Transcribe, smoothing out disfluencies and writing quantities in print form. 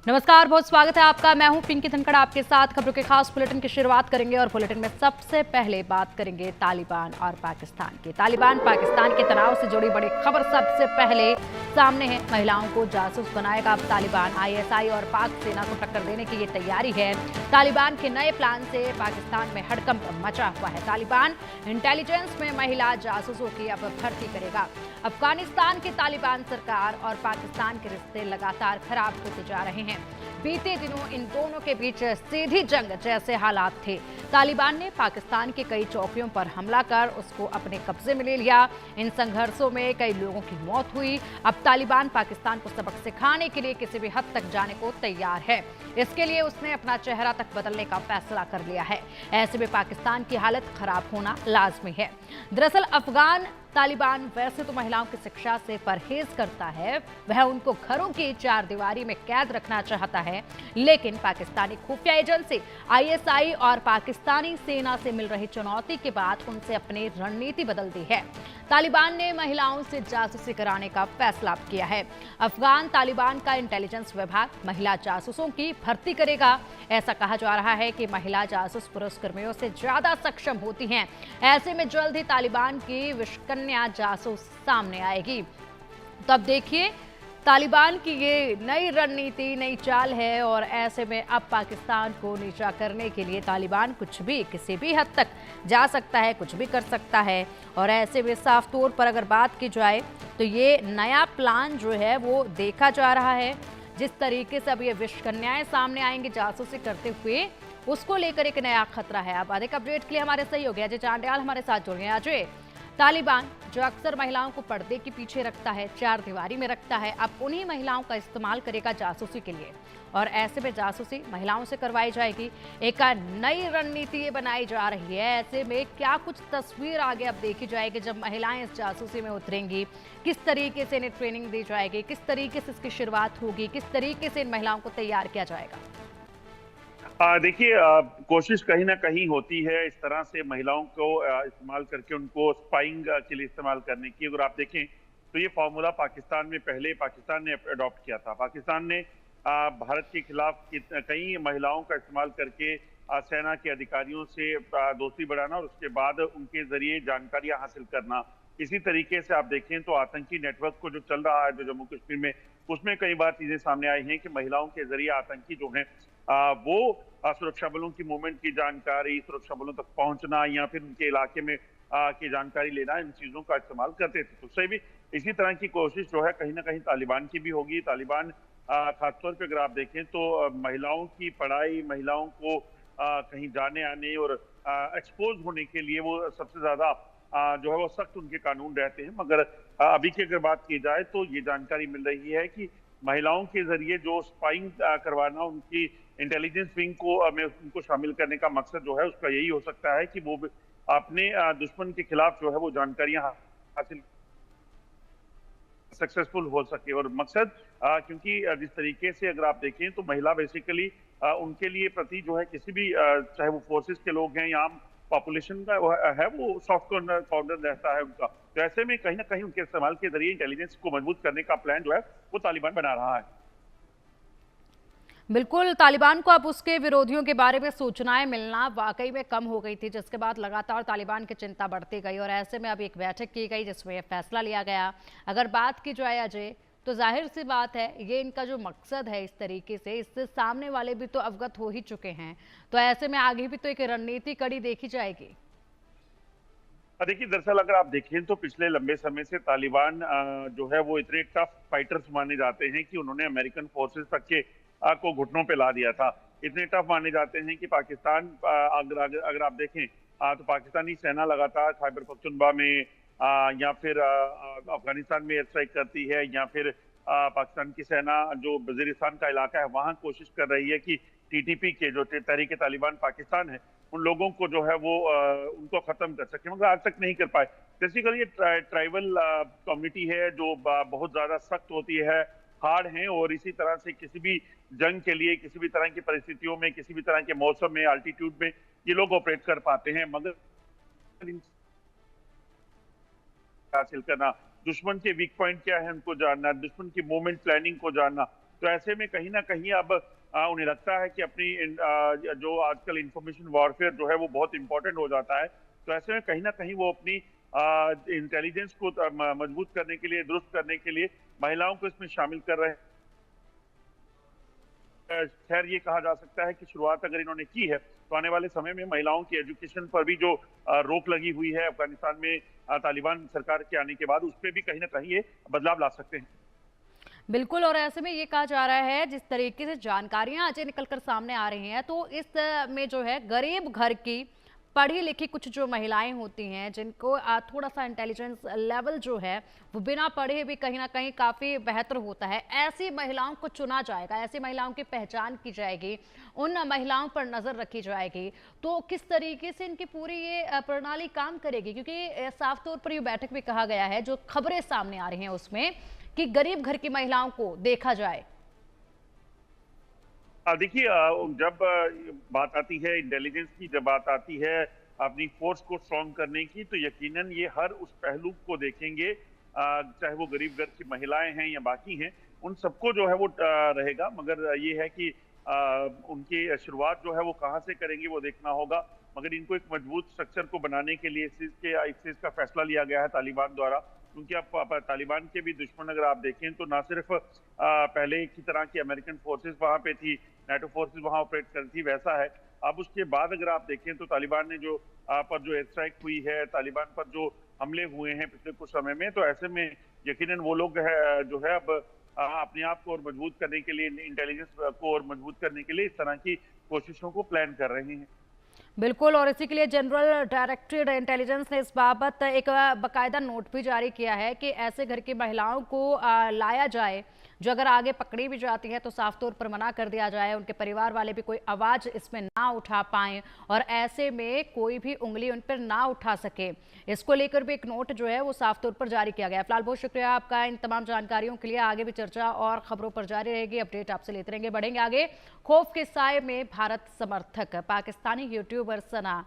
नमस्कार, बहुत स्वागत है आपका। मैं हूं पिंकी धनखड़, आपके साथ खबरों के खास बुलेटिन की शुरुआत करेंगे और बुलेटिन में सबसे पहले बात करेंगे तालिबान और पाकिस्तान की। तालिबान पाकिस्तान के तनाव से जुड़ी बड़ी खबर सबसे पहले सामने है। महिलाओं को जासूस बनाएगा अब तालिबान। आईएसआई और पाक सेना को टक्कर देने की ये तैयारी है। तालिबान के नए प्लान से पाकिस्तान में हड़कंप मचा हुआ है। तालिबान इंटेलिजेंस में महिला जासूसों की अब भर्ती करेगा। अफगानिस्तान की तालिबान सरकार और पाकिस्तान के रिश्ते लगातार खराब होते जा रहे हैं। बीते दिनों इन दोनों के बीच सीधी जंग जैसे हालात थे। तालिबान ने पाकिस्तान की कई चौकियों पर हमला कर उसको अपने कब्जे में ले लिया। इन संघर्षों में कई लोगों की मौत हुई। अब तालिबान पाकिस्तान को सबक सिखाने के लिए किसी भी हद तक जाने को तैयार है। इसके लिए उसने अपना चेहरा तक बदलने का फैसला कर लिया है। ऐसे में पाकिस्तान की हालत खराब होना लाजमी है। दरअसल अफगान तालिबान वैसे तो महिलाओं की शिक्षा से परहेज करता है, वह उनको घरों की चार दीवारी में कैद रखना चाहता है, लेकिन पाकिस्तानी खुफिया एजेंसी आईएसआई और पाकिस्तानी सेना से मिल रही चुनौती के बाद उनसे अपनी रणनीति बदल दी है। तालिबान ने महिलाओं से जासूसी कराने का फैसला किया है। अफगान तालिबान का इंटेलिजेंस विभाग महिला जासूसों की भर्ती करेगा। ऐसा कहा जा रहा है कि महिला जासूस पुलिसकर्मियों से ज्यादा सक्षम होती हैं। ऐसे में जल्द ही तालिबान की विश्वकन्या जासूस सामने आएगी। तो अब देखिए, तालिबान की ये नई रणनीति, नई चाल है और ऐसे में अब पाकिस्तान को नीचा करने के लिए तालिबान कुछ भी किसी भी हद तक जा सकता है, कुछ भी कर सकता है। और ऐसे में साफ तौर पर अगर बात की जाए तो ये नया प्लान जो है वो देखा जा रहा है। जिस तरीके से अब ये विश्वकन्याएं सामने आएंगी जासूसी करते हुए, उसको लेकर एक नया खतरा है। अब अधिक अपडेट के लिए हमारे सहयोगी अजय चांडियाल हमारे साथ जुड़ गए। अजय, तालिबान जो अक्सर महिलाओं को पर्दे के पीछे रखता है, चार दीवारी में रखता है, अब उन्हीं महिलाओं का इस्तेमाल करेगा जासूसी के लिए और ऐसे में जासूसी महिलाओं से करवाई जाएगी। एक नई रणनीति ये बनाई जा रही है। ऐसे में क्या कुछ तस्वीर आगे अब देखी जाएगी जब महिलाएं इस जासूसी में उतरेंगी, किस तरीके से इन्हें ट्रेनिंग दी जाएगी, किस तरीके से इसकी शुरुआत होगी, किस तरीके से इन महिलाओं को तैयार किया जाएगा? देखिए, कोशिश कहीं ना कहीं होती है इस तरह से महिलाओं को इस्तेमाल करके उनको स्पाइंग के लिए इस्तेमाल करने की। अगर आप देखें तो ये फॉर्मूला पाकिस्तान में पहले पाकिस्तान ने अडॉप्ट किया था। पाकिस्तान ने भारत के खिलाफ कई महिलाओं का इस्तेमाल करके सेना के अधिकारियों से दोस्ती बढ़ाना और उसके बाद उनके जरिए जानकारियां हासिल करना। इसी तरीके से आप देखें तो आतंकी नेटवर्क को जो चल रहा है जो जम्मू कश्मीर में, उसमें कई बार चीजें सामने आई हैं कि महिलाओं के जरिए आतंकी जो हैं वो सुरक्षा बलों की मूवमेंट की जानकारी, सुरक्षा बलों तक पहुंचना या फिर उनके इलाके में की जानकारी लेना, इन चीजों का इस्तेमाल करते थे। तो उससे भी इसी तरह की कोशिश जो है कहीं ना कहीं तालिबान की भी होगी। तालिबान खासतौर पे अगर आप देखें तो महिलाओं की पढ़ाई, महिलाओं को कहीं जाने आने और एक्सपोज होने के लिए वो सबसे ज्यादा जो है वो सख्त उनके कानून रहते हैं। मगर अभी की अगर बात की जाए तो ये जानकारी मिल रही है कि महिलाओं के जरिए जो स्पाइंग करवाना, उनकी इंटेलिजेंस विंग को में उनको शामिल करने का मकसद जो है उसका यही हो सकता है कि वो अपने दुश्मन के खिलाफ जो है वो जानकारियां हासिल सक्सेसफुल हो सके। और मकसद क्योंकि जिस तरीके से अगर आप देखें तो महिला बेसिकली उनके लिए प्रति जो है किसी भी चाहे वो फोर्सेस के लोग हैं या आम पॉपुलेशन का वो सॉफ्ट कॉर्नर रहता है उनका। तो ऐसे में कहीं ना कहीं उनके इस्तेमाल के जरिए इंटेलिजेंस को मजबूत करने का प्लान जो है वो तालिबान बना रहा है। बिल्कुल, तालिबान को अब उसके विरोधियों के बारे में सूचनाएं मिलना वाकई में कम हो गई थी, जिसके बाद लगातार तालिबान की चिंता बढ़ती गई और ऐसे में अब एक बैठक की गई जिसमें यह फैसला लिया गया। अगर बात की जाए अजय, तो जाहिर सी बात है ये इनका जो मकसद है इस तरीके से, इससे सामने वाले भी तो अवगत हो ही चुके हैं। तो ऐसे में आगे भी तो एक रणनीति कड़ी देखी जाएगी। देखिए, दरअसल अगर आप देखें तो पिछले लंबे समय से तालिबान जो है वो इतने टफ फाइटर्स माने जाते हैं कि उन्होंने अमेरिकन फोर्सेस तक के को घुटनों पे ला दिया था। इतने टफ माने जाते हैं कि पाकिस्तान अगर आप देखें तो पाकिस्तानी सेना लगातार खैबर पख्तूनख्वा में या फिर अफगानिस्तान में एयर स्ट्राइक करती है, या फिर पाकिस्तान की सेना जो वजीरिस्तान का इलाका है वहां कोशिश कर रही है कि टीटीपी के जो तहरीक तालिबान पाकिस्तान है उन लोगों को जो है वो उनको खत्म कर सके, मगर आज तक नहीं कर पाए। बेसिकली ये ट्राइबल कम्युनिटी है जो बहुत ज्यादा सख्त होती है, हार्ड हैं, और इसी तरह से किसी भी जंग के लिए, किसी भी तरह की परिस्थितियों में, किसी भी तरह के मौसम में, अल्टीट्यूड में ये लोग ऑपरेट कर पाते हैं। मगर हासिल करना, दुश्मन के वीक पॉइंट क्या है उनको जानना, दुश्मन की मूवमेंट प्लानिंग को जानना, तो ऐसे में कहीं ना कहीं अब उन्हें लगता है कि अपनी जो आजकल इंफॉर्मेशन वॉरफेयर जो है वो बहुत इंपॉर्टेंट हो जाता है। तो ऐसे में कहीं ना कहीं वो अपनी इंटेलिजेंस को मजबूत करने के लिए, दुरुस्त करने के लिए महिलाओं को इसमें शामिल कर रहे हैं। खैर ये कहा जा सकता है कि शुरुआत अगर इन्होंने की है तो आने वाले समय में महिलाओं की एजुकेशन पर भी जो रोक लगी हुई है अफगानिस्तान में तालिबान सरकार के आने के बाद, उस पर भी कहीं ना कहीं ये बदलाव ला सकते हैं। बिल्कुल, और ऐसे में ये कहा जा रहा है, जिस तरीके से जानकारियां आज निकलकर सामने आ रही हैं, तो इस में जो है गरीब घर की पढ़ी लिखी कुछ जो महिलाएं होती हैं, जिनको थोड़ा सा इंटेलिजेंस लेवल जो है वो बिना पढ़े भी कहीं ना कहीं काफ़ी बेहतर होता है, ऐसी महिलाओं को चुना जाएगा, ऐसी महिलाओं की पहचान की जाएगी, उन महिलाओं पर नज़र रखी जाएगी। तो किस तरीके से इनकी पूरी ये प्रणाली काम करेगी, क्योंकि साफ तौर पर ये बैठक भी कहा गया है, जो खबरें सामने आ रही हैं उसमें कि गरीब घर की महिलाओं को देखा जाए। देखिए, जब बात आती है इंटेलिजेंस की, जब बात आती है अपनी फोर्स को स्ट्रॉन्ग करने की, तो यकीनन ये हर उस पहलू को देखेंगे, चाहे वो गरीब घर की महिलाएं हैं या बाकी हैं, उन सबको जो है वो रहेगा। मगर ये है कि उनकी शुरुआत जो है वो कहाँ से करेंगे वो देखना होगा। मगर इनको एक मजबूत स्ट्रक्चर को बनाने के लिए इस चीज का फैसला लिया गया है तालिबान द्वारा। क्योंकि आप तालिबान के भी दुश्मन अगर आप देखें तो ना सिर्फ पहले की तरह की अमेरिकन फोर्सेस वहां पे थी, नाटो फोर्सेस वहां ऑपरेट कर थी, वैसा है। अब उसके बाद अगर आप देखें तो तालिबान ने जो पर जो एयर स्ट्राइक हुई है, तालिबान पर जो हमले हुए हैं पिछले कुछ समय में, तो ऐसे में यकीनन वो लोग जो है अब अपने आप को और मजबूत करने के लिए, इंटेलिजेंस को और मजबूत करने के लिए इस तरह की कोशिशों को प्लान कर रहे हैं। बिल्कुल, और इसी के लिए जनरल डायरेक्टरेट इंटेलिजेंस ने इस बाबत एक बाकायदा नोट भी जारी किया है कि ऐसे घर की महिलाओं को लाया जाए, जो अगर आगे पकड़ी भी जाती है तो साफ तौर पर मना कर दिया जाए, उनके परिवार वाले भी कोई आवाज़ इसमें ना उठा पाएं और ऐसे में कोई भी उंगली उन पर ना उठा सके। इसको लेकर भी एक नोट जो है वो साफ तौर पर जारी किया गया है। फिलहाल बहुत शुक्रिया आपका इन तमाम जानकारियों के लिए। आगे भी चर्चा और खबरों पर जारी रहेगी, अपडेट आपसे लेते रहेंगे। बढ़ेंगे आगे। खौफ के साए में भारत समर्थक पाकिस्तानी यूट्यूबर सना